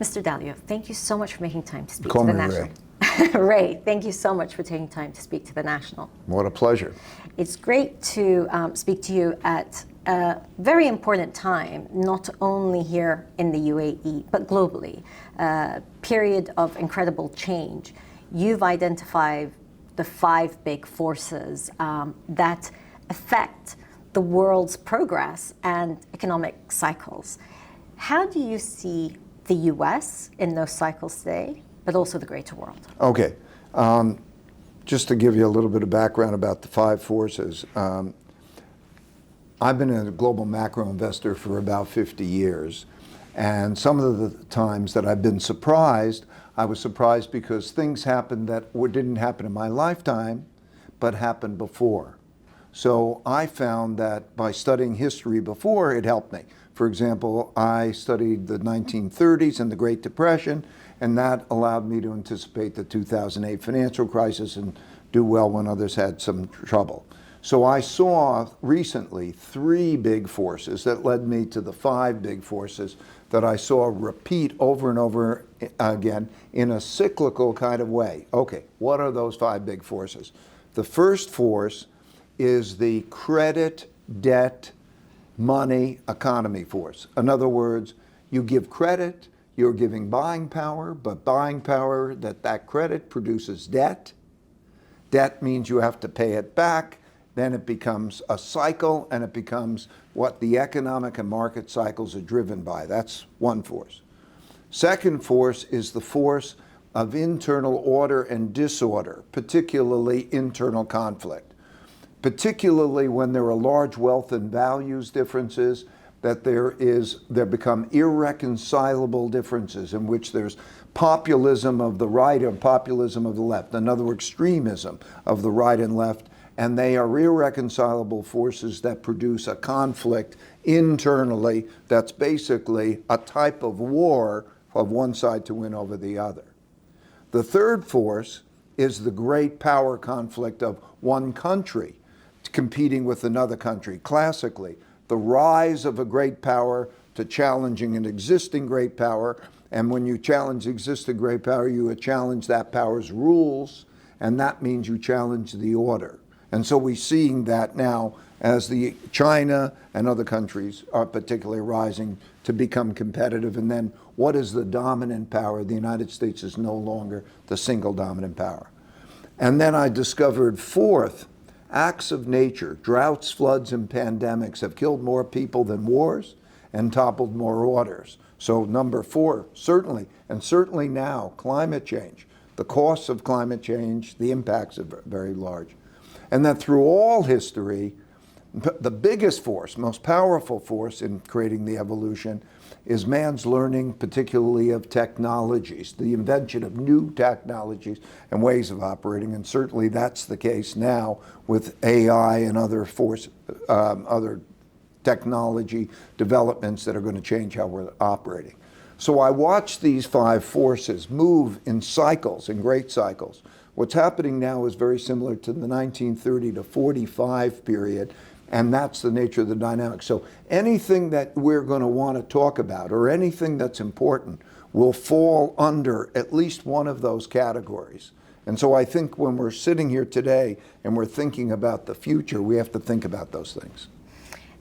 Mr. Dalio, thank you so much for making time to speak Call to the me National. Ray. Ray, thank you so much for taking time to speak to the National. What a pleasure. It's great to speak to you at a very important time, not only here in the UAE, but globally. A period of incredible change. You've identified the 5 big forces that affect the world's progress and economic cycles. How do you see the US in those cycles today, but also the greater world? Okay. Just to give you a little bit of background about the 5 forces. I've been a global macro investor for about 50 years. And some of the times that I've been surprised, I was surprised because things happened that didn't happen in my lifetime, but happened before. So I found that by studying history before, it helped me. For example, I studied the 1930s and the Great Depression, and that allowed me to anticipate the 2008 financial crisis and do well when others had some trouble. So I saw recently 3 big forces that led me to the 5 big forces that I saw repeat over and over again in a cyclical kind of way. Okay, what are those 5 big forces? The first force is the credit, debt, money, economy force. In other words, you give credit, you're giving buying power, but buying power, that credit produces debt. Debt means you have to pay it back. Then it becomes a cycle, and it becomes what the economic and market cycles are driven by. That's one force. Second force is the force of internal order and disorder, particularly internal conflict. Particularly when there are large wealth and values differences, that there become irreconcilable differences in which there's populism of the right and populism of the left, another extremism of the right and left, and they are irreconcilable forces that produce a conflict internally that's basically a type of war of one side to win over the other. The third force is the great power conflict of one country competing with another country. Classically, the rise of a great power to challenging an existing great power, and when you challenge existing great power, you challenge that power's rules, and that means you challenge the order. And so we're seeing that now as the China and other countries are particularly rising to become competitive. And then what is the dominant power? The United States is no longer the single dominant power. And then I discovered fourth, acts of nature, droughts, floods, and pandemics have killed more people than wars and toppled more orders. So number 4, certainly, and certainly now, climate change. The costs of climate change, the impacts are very large. And that through all history, the biggest force, most powerful force in creating the evolution is man's learning, particularly of technologies, the invention of new technologies and ways of operating. And certainly that's the case now with AI and other other technology developments that are going to change how we're operating. So I watch these 5 forces move in cycles, in great cycles. What's happening now is very similar to the 1930 to 45 period, and that's the nature of the dynamic. So anything that we're going to want to talk about or anything that's important will fall under at least one of those categories. And so I think when we're sitting here today and we're thinking about the future, we have to think about those things.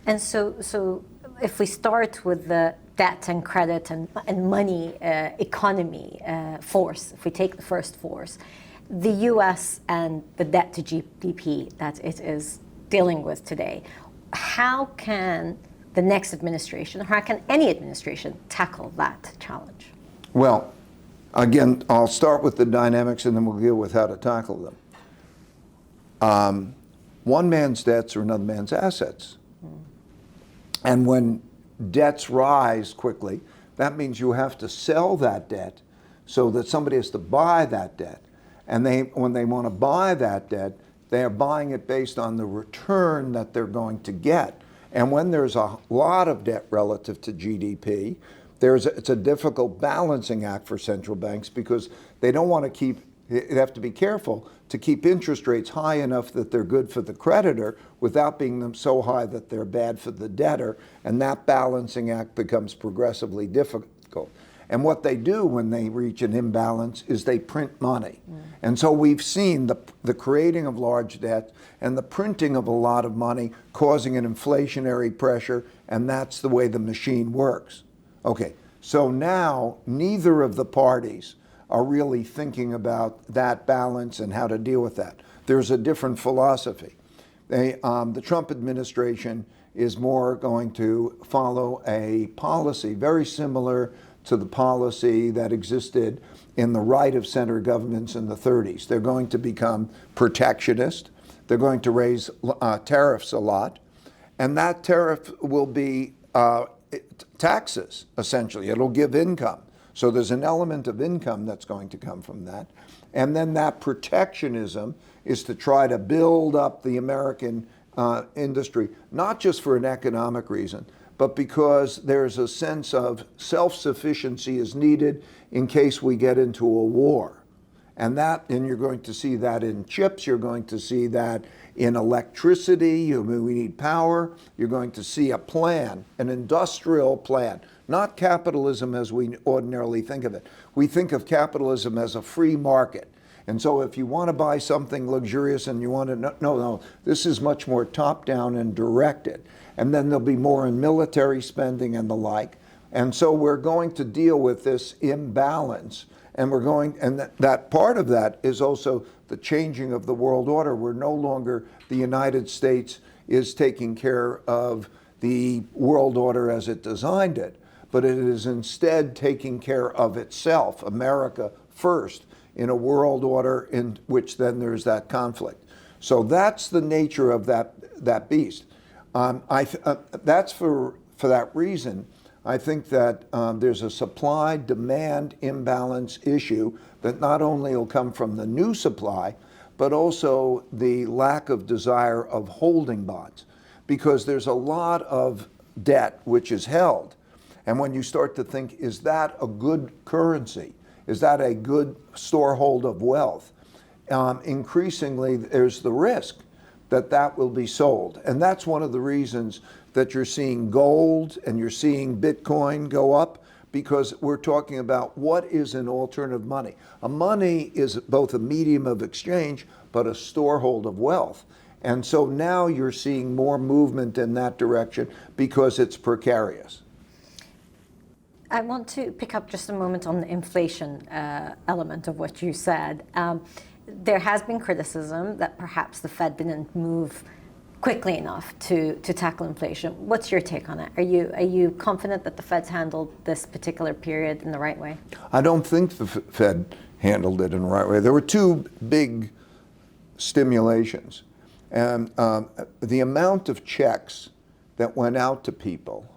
And so if we start with the debt and credit and money economy force, if we take the first force, the US and the debt to GDP that it is dealing with today, how can the next administration, or how can any administration tackle that challenge? Well, again, I'll start with the dynamics and then we'll deal with how to tackle them. One man's debts are another man's assets. And when debts rise quickly, that means you have to sell that debt so that somebody has to buy that debt. And when they want to buy that debt, they are buying it based on the return that they're going to get. And when there's a lot of debt relative to GDP, it's a difficult balancing act for central banks because they don't want to they have to be careful to keep interest rates high enough that they're good for the creditor without being them so high that they're bad for the debtor. And that balancing act becomes progressively difficult. And what they do when they reach an imbalance is they print money. And so we've seen the creating of large debt and the printing of a lot of money causing an inflationary pressure, and that's the way the machine works. Okay, so now neither of the parties are really thinking about that balance and how to deal with that. There's a different philosophy. The Trump administration is more going to follow a policy very similar to the policy that existed in the right of center governments in the 30s. They're going to become protectionist. They're going to raise tariffs a lot. And that tariff will be taxes, essentially. It'll give income. So there's an element of income that's going to come from that. And then that protectionism is to try to build up the American industry, not just for an economic reason, but because there's a sense of self-sufficiency is needed in case we get into a war. And you're going to see that in chips, you're going to see that in electricity, we need power, you're going to see a plan, an industrial plan, not capitalism as we ordinarily think of it. We think of capitalism as a free market. And so if you want to buy something luxurious and you want to, no, this is much more top-down and directed. And then there'll be more in military spending and the like. And so we're going to deal with this imbalance. And that part of that is also the changing of the world order. We're no longer, the United States is taking care of the world order as it designed it, but it is instead taking care of itself, America first, in a world order in which then there's that conflict. So that's the nature of that beast. That's for that reason. I think that there's a supply-demand imbalance issue that not only will come from the new supply, but also the lack of desire of holding bonds, because there's a lot of debt which is held. And when you start to think, is that a good currency? Is that a good storehold of wealth? Increasingly, there's the risk that will be sold. And that's one of the reasons that you're seeing gold and you're seeing Bitcoin go up, because we're talking about what is an alternative money. A money is both a medium of exchange, but a storehold of wealth. And so now you're seeing more movement in that direction because it's precarious. I want to pick up just a moment on the inflation element of what you said. There has been criticism that perhaps the Fed didn't move quickly enough to tackle inflation. What's your take on it? Are you confident that the Fed's handled this particular period in the right way? I don't think the Fed handled it in the right way. There were two big stimulations. And the amount of checks that went out to people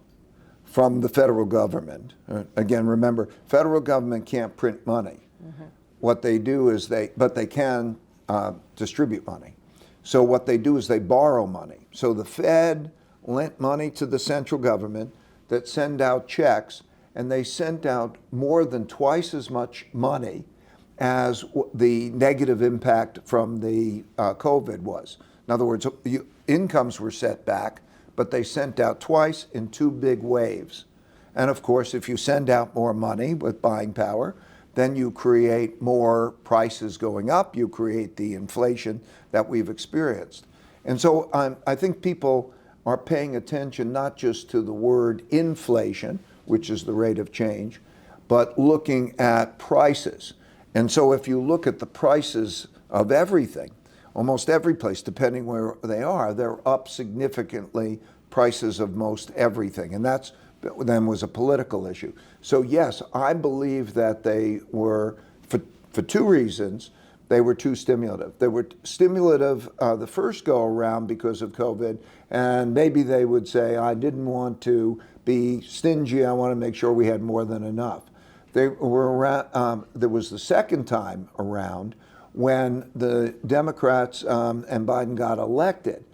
from the federal government, again, remember, federal government can't print money. Mm-hmm. What they do is but they can distribute money. So what they do is they borrow money. So the Fed lent money to the central government that send out checks, and they sent out more than twice as much money as the negative impact from the COVID was. In other words, incomes were set back, but they sent out twice in two big waves. And of course, if you send out more money with buying power, then you create more prices going up, you create the inflation that we've experienced. And so I think people are paying attention not just to the word inflation, which is the rate of change, but looking at prices. And so if you look at the prices of everything, almost every place, depending where they are, they're up significantly, prices of most everything. And that's then was a political issue. So yes, I believe that they were, for two reasons, they were too stimulative. They were stimulative the first go around because of COVID, and maybe they would say, I didn't want to be stingy, I want to make sure we had more than enough. They were around, there was the second time around when the Democrats and Biden got elected,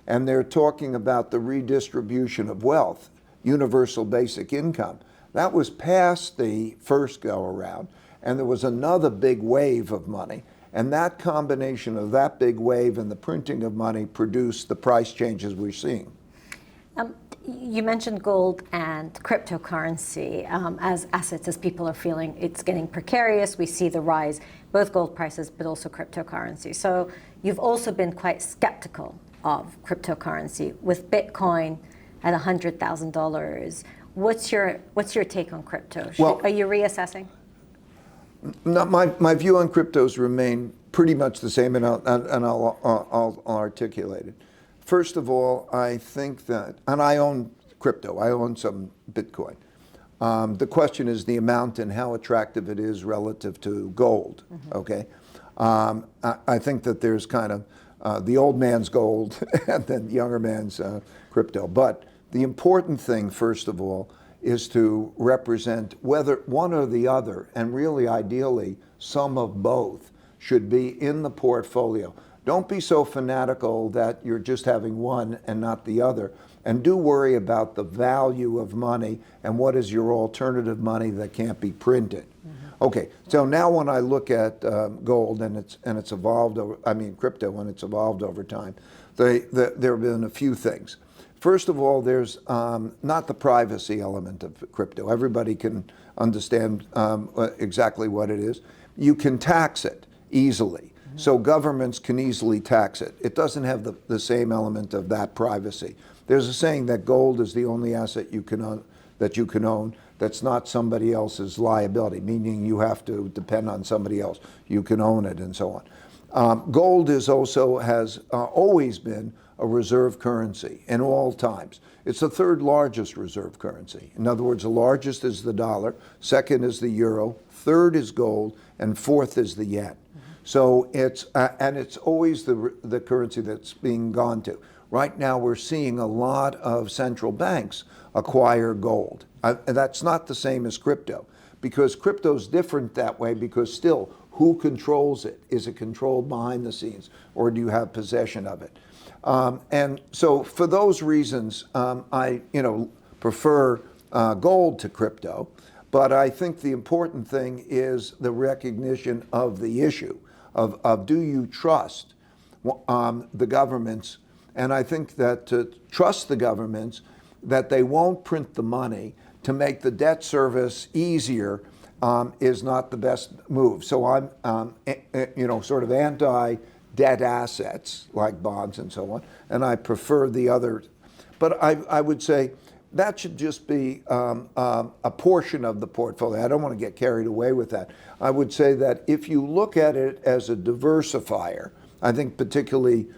and they're talking about the redistribution of wealth, universal basic income. That was past the first go around, and there was another big wave of money. And that combination of that big wave and the printing of money produced the price changes we're seeing. You mentioned gold and cryptocurrency as assets, as people are feeling it's getting precarious. We see the rise, both gold prices, but also cryptocurrency. So you've also been quite skeptical of cryptocurrency, with Bitcoin at $100,000. What's your take on crypto? Are you reassessing? My view on cryptos remain pretty much the same, and I'll articulate it. First of all, I think that, and I own crypto, I own some Bitcoin. The question is the amount and how attractive it is relative to gold, okay? I think that there's kind of the old man's gold and then the younger man's crypto. But the important thing, first of all, is to represent whether one or the other, and really ideally some of both, should be in the portfolio. Don't be so fanatical that you're just having one and not the other. And do worry about the value of money and what is your alternative money that can't be printed. Okay, so now when I look at gold and it's evolved over, crypto, and it's evolved over time, there have been a few things. First of all, there's not the privacy element of crypto. Everybody can understand exactly what it is. You can tax it easily. So governments can easily tax it. It doesn't have the same element of that privacy. There's a saying that gold is the only asset you can own that's not somebody else's liability, meaning you have to depend on somebody else. You can own it and so on. Gold has always been a reserve currency in all times. It's the third largest reserve currency. In other words, the largest is the dollar, second is the euro, third is gold, and fourth is the yen. So it's always the currency that's being gone to. Right now we're seeing a lot of central banks acquire gold. That's not the same as crypto, because crypto's different that way, because still, who controls it? Is it controlled behind the scenes, or do you have possession of it? And so for those reasons, I prefer gold to crypto, but I think the important thing is the recognition of the issue of do you trust the governments? And I think that to trust the governments, that they won't print the money to make the debt service easier is not the best move. So I'm, sort of anti-debt assets like bonds and so on, and I prefer the other. But I would say that should just be a portion of the portfolio. I don't want to get carried away with that. I would say that if you look at it as a diversifier, I think particularly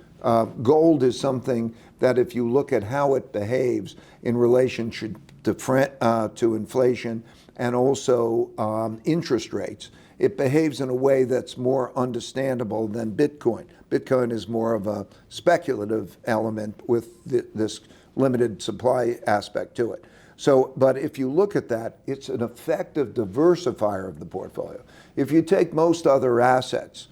gold is something that if you look at how it behaves in relationship to inflation and also interest rates, it behaves in a way that's more understandable than Bitcoin. Bitcoin is more of a speculative element with this limited supply aspect to it. So, but if you look at that, it's an effective diversifier of the portfolio. If you take most other assets,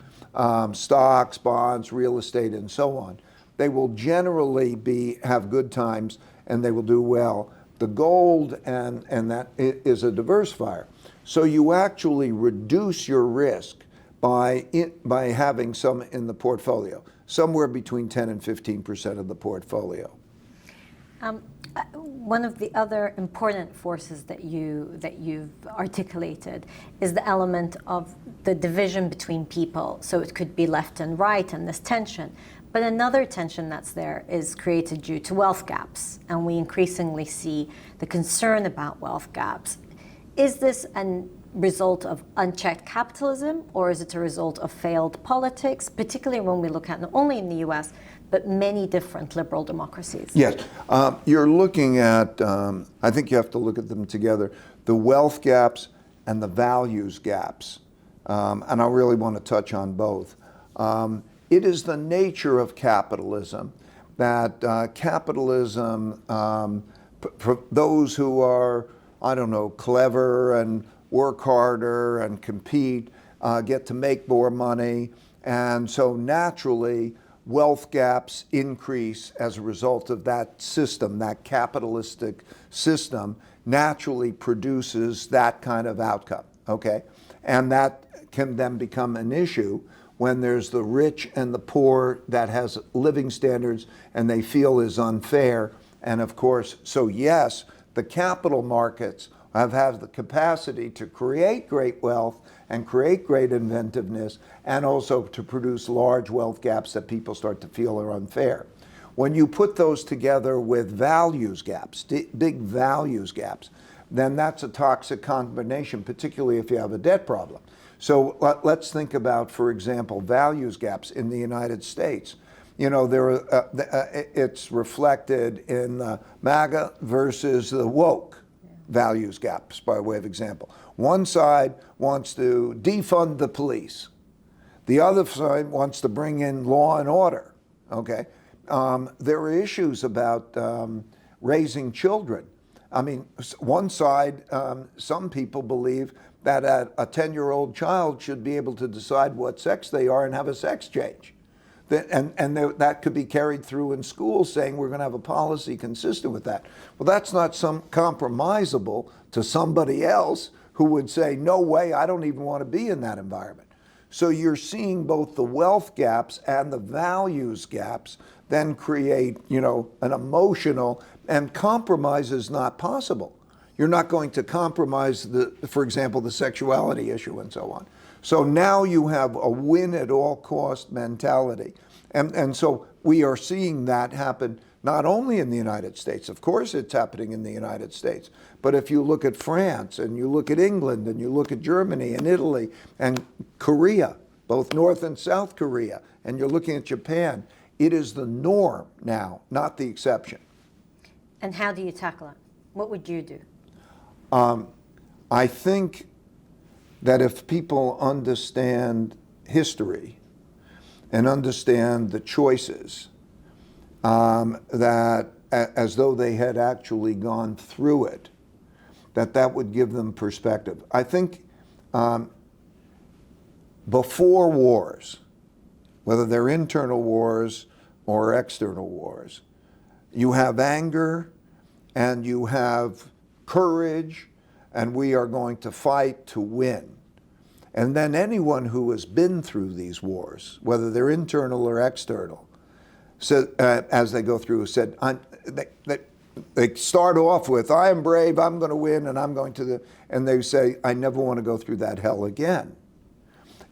stocks, bonds, real estate, and so on, they will generally have good times and they will do well. The gold and that is a diversifier. So you actually reduce your risk by having some in the portfolio, somewhere between 10 and 15% of the portfolio. One of the other important forces that you've articulated is the element of the division between people. So it could be left and right and this tension. But another tension that's there is created due to wealth gaps. And we increasingly see the concern about wealth gaps. Is this a result of unchecked capitalism, or is it a result of failed politics, particularly when we look at not only in the US, but many different liberal democracies? Yes, you're looking at, I think you have to look at them together, the wealth gaps and the values gaps. And I really want to touch on both. It is the nature of capitalism that capitalism, for those who are, clever and work harder and compete, get to make more money. And so naturally, wealth gaps increase as a result of that system. That capitalistic system naturally produces that kind of outcome, okay? And that can then become an issue when there's the rich and the poor that has living standards and they feel is unfair, And of course, so yes, the capital markets have the capacity to create great wealth and create great inventiveness, and also to produce large wealth gaps that people start to feel are unfair. When you put those together with values gaps, big values gaps, then that's a toxic combination, particularly if you have a debt problem. So let's think about, for example, values gaps in the United States. You know, it's reflected in the MAGA versus the woke values gaps, by way of example. One side wants to defund the police. The other side wants to bring in law and order, okay? There are issues about raising children. I mean, one side, some people believe that a 10-year-old child should be able to decide what sex they are and have a sex change. That could be carried through in schools, saying we're going to have a policy consistent with that. Well, that's not compromisable to somebody else who would say, no way, I don't even want to be in that environment. So you're seeing both the wealth gaps and the values gaps then create, you know, an emotional, and compromise is not possible. You're not going to compromise for example, the sexuality issue and so on. So now you have a win at all cost mentality. And so we are seeing that happen not only in the United States, of course it's happening in the United States, but if you look at France and you look at England and you look at Germany and Italy and Korea, both North and South Korea, and you're looking at Japan, it is the norm now, not the exception. And how do you tackle it? What would you do? I think that if people understand history and understand the choices, that as though they had actually gone through it, that would give them perspective. I think before wars, whether they're internal wars or external wars, you have anger and you have courage, and we are going to fight to win. And then anyone who has been through these wars, whether they're internal or external, so, as they go through, said, they start off with, I am brave, I'm going to win, and I'm going to, and they say, I never want to go through that hell again.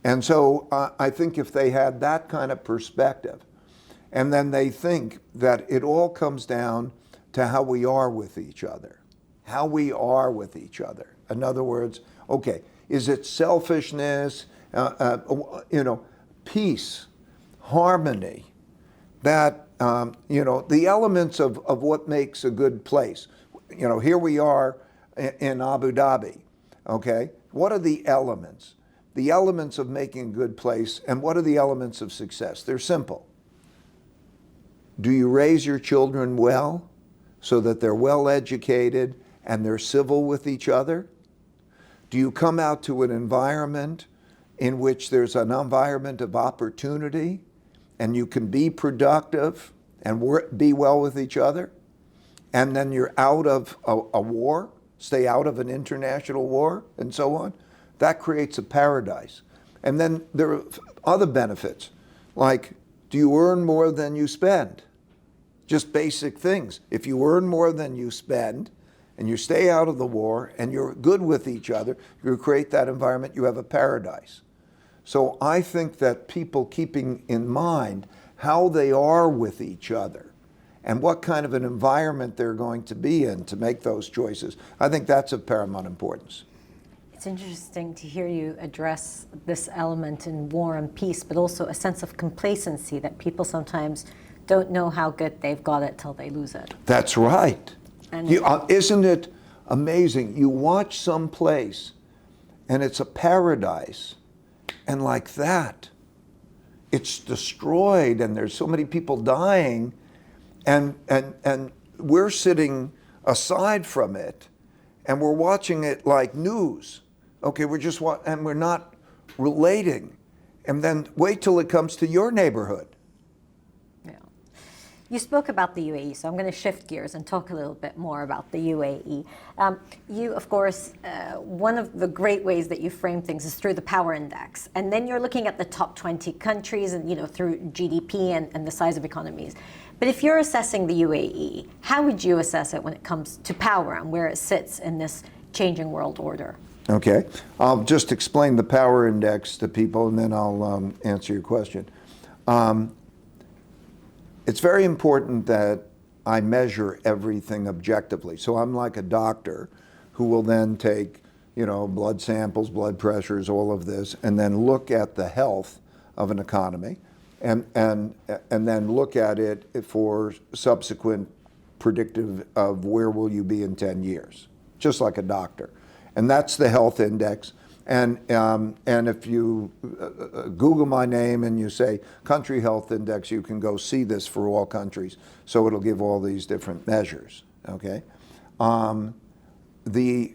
And so I think if they had that kind of perspective, and then they think that it all comes down to how we are with each other. How we are with each other. In other words, okay, is it selfishness, peace, harmony, that, the elements of what makes a good place. You know, here we are in Abu Dhabi, okay? What are the elements? The elements of making a good place, and what are the elements of success? They're simple. Do you raise your children well so that they're well educated and they're civil with each other? Do you come out to an environment in which there's an environment of opportunity and you can be productive and be well with each other? And then you're out of a war, stay out of an international war and so on? That creates a paradise. And then there are other benefits, like, do you earn more than you spend? Just basic things. If you earn more than you spend, and you stay out of the war, and you're good with each other, you create that environment, you have a paradise. So I think that people keeping in mind how they are with each other and what kind of an environment they're going to be in to make those choices, I think that's of paramount importance. It's interesting to hear you address this element in war and peace, but also a sense of complacency that people sometimes don't know how good they've got it till they lose it. That's right. And isn't it amazing? You watch some place and it's a paradise, and like that, it's destroyed and there's so many people dying, and we're sitting aside from it and we're watching it like news. Okay, and we're not relating. And then wait till it comes to your neighborhood. Yeah. You spoke about the UAE, so I'm going to shift gears and talk a little bit more about the UAE. You, of course, one of the great ways that you frame things is through the power index. And then you're looking at the top 20 countries and, through GDP and the size of economies. But if you're assessing the UAE, how would you assess it when it comes to power and where it sits in this changing world order? Okay, I'll just explain the power index to people and then I'll answer your question. It's very important that I measure everything objectively. So I'm like a doctor who will then take, blood samples, blood pressures, all of this, and then look at the health of an economy and then look at it for subsequent predictive of where will you be in 10 years, just like a doctor. And that's the health index. And if you Google my name and you say country health index, you can go see this for all countries. So it'll give all these different measures. Okay, the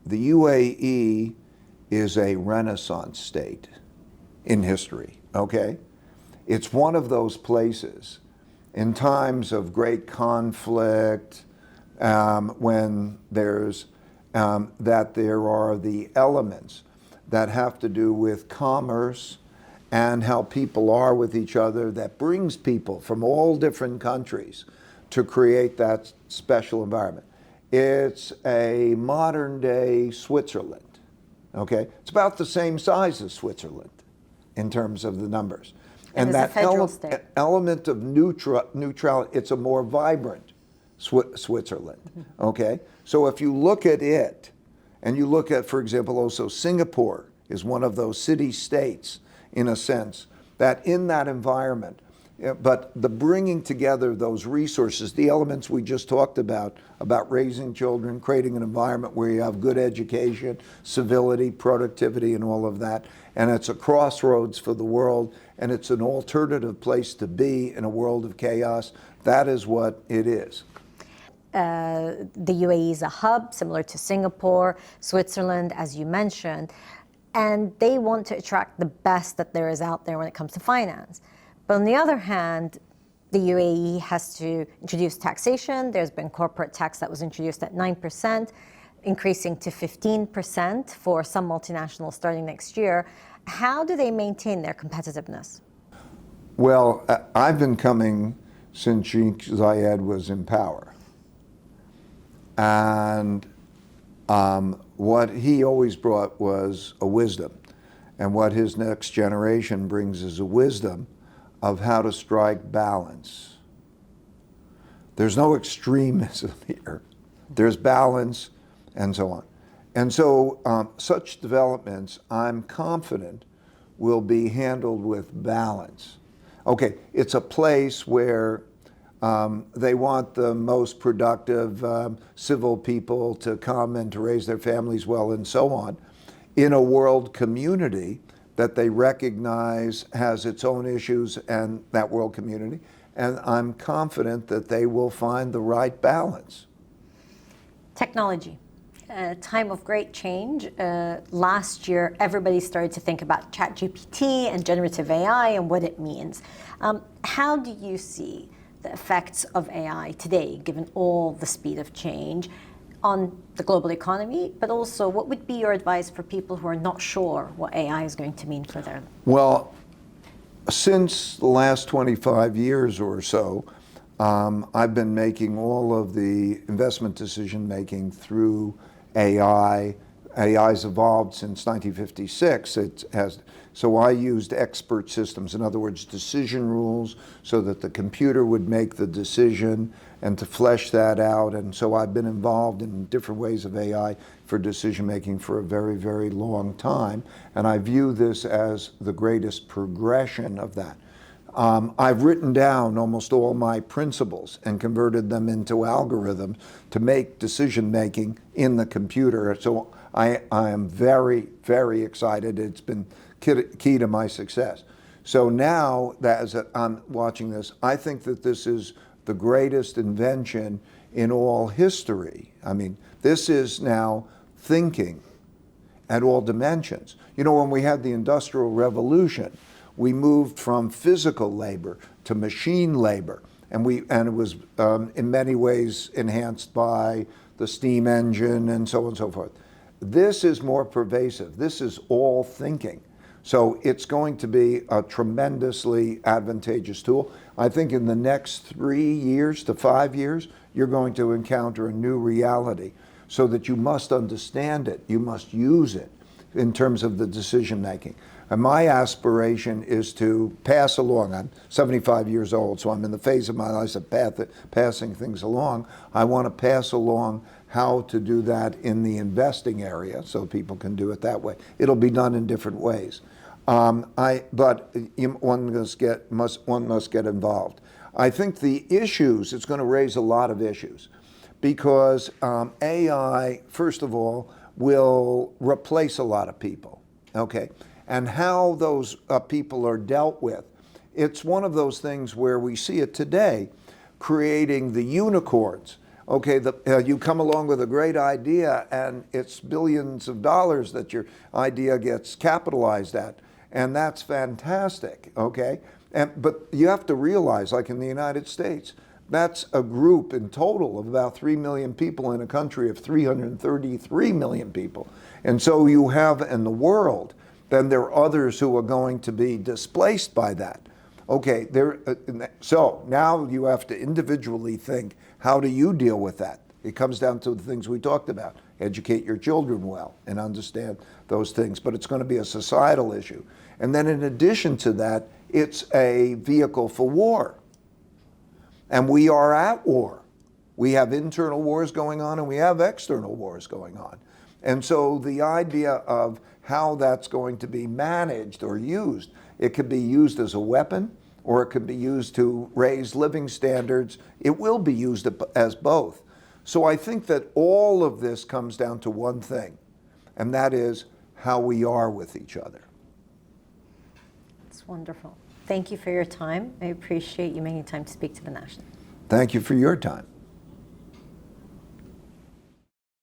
UAE is a Renaissance state in history. Okay, it's one of those places in times of great conflict when there's that there are the elements that have to do with commerce and how people are with each other that brings people from all different countries to create that special environment. It's a modern day Switzerland, okay? It's about the same size as Switzerland in terms of the numbers. And that element of neutrality, it's a more vibrant Switzerland, okay? So if you look at it, and you look at, for example, also Singapore is one of those city-states, in a sense, that in that environment, but the bringing together those resources, the elements we just talked about raising children, creating an environment where you have good education, civility, productivity, and all of that, and it's a crossroads for the world, and it's an alternative place to be in a world of chaos. That is what it is. The UAE is a hub similar to Singapore, Switzerland, as you mentioned, and they want to attract the best that there is out there when it comes to finance. But on the other hand, the UAE has to introduce taxation. There's been corporate tax that was introduced at 9%, increasing to 15% for some multinationals starting next year. How do they maintain their competitiveness? Well, I've been coming since Sheikh Zayed was in power. And what he always brought was a wisdom. And what his next generation brings is a wisdom of how to strike balance. There's no extremism here. There's balance and so on. And so such developments, I'm confident, will be handled with balance. Okay, it's a place where they want the most productive civil people to come and to raise their families well and so on, in a world community that they recognize has its own issues and that world community. And I'm confident that they will find the right balance. Technology. A time of great change. Last year, everybody started to think about ChatGPT and generative AI and what it means. How do you see the effects of AI today, given all the speed of change on the global economy, but also what would be your advice for people who are not sure what AI is going to mean for them? Well, since the last 25 years or so, I've been making all of the investment decision making through AI. AI's evolved since 1956. So I used expert systems, in other words, decision rules, so that the computer would make the decision and to flesh that out. And so I've been involved in different ways of AI for decision making for a very, very long time. And I view this as the greatest progression of that. I've written down almost all my principles and converted them into algorithms to make decision making in the computer. So I am very, very excited. It's been key to my success. So now that as I'm watching this, I think that this is the greatest invention in all history. I mean, this is now thinking at all dimensions. You know, when we had the Industrial Revolution, we moved from physical labor to machine labor, and it was in many ways enhanced by the steam engine and so on and so forth. This is more pervasive. This is all thinking. So it's going to be a tremendously advantageous tool. I think in the next 3 years to 5 years, you're going to encounter a new reality, so that you must understand it, you must use it in terms of the decision making. And my aspiration is to pass along. I'm 75 years old, so I'm in the phase of my life of passing things along. I want to pass along how to do that in the investing area so people can do it that way. It'll be done in different ways. But one must get involved. I think the issues, it's going to raise a lot of issues, because AI, first of all, will replace a lot of people, okay? And how those people are dealt with, it's one of those things where we see it today, creating the unicorns. Okay, you come along with a great idea, and it's billions of dollars that your idea gets capitalized at, and that's fantastic, okay? But you have to realize, like in the United States, that's a group in total of about 3 million people in a country of 333 million people. And so you have in the world, then there are others who are going to be displaced by that. Okay, so now you have to individually think, how do you deal with that? It comes down to the things we talked about. Educate your children well and understand those things, but it's going to be a societal issue. And then in addition to that, it's a vehicle for war. And we are at war. We have internal wars going on, and we have external wars going on. And so the idea of how that's going to be managed or used, it could be used as a weapon, or it could be used to raise living standards. It will be used as both. So I think that all of this comes down to one thing, and that is how we are with each other. It's wonderful. Thank you for your time. I appreciate you making time to speak to the National. Thank you for your time.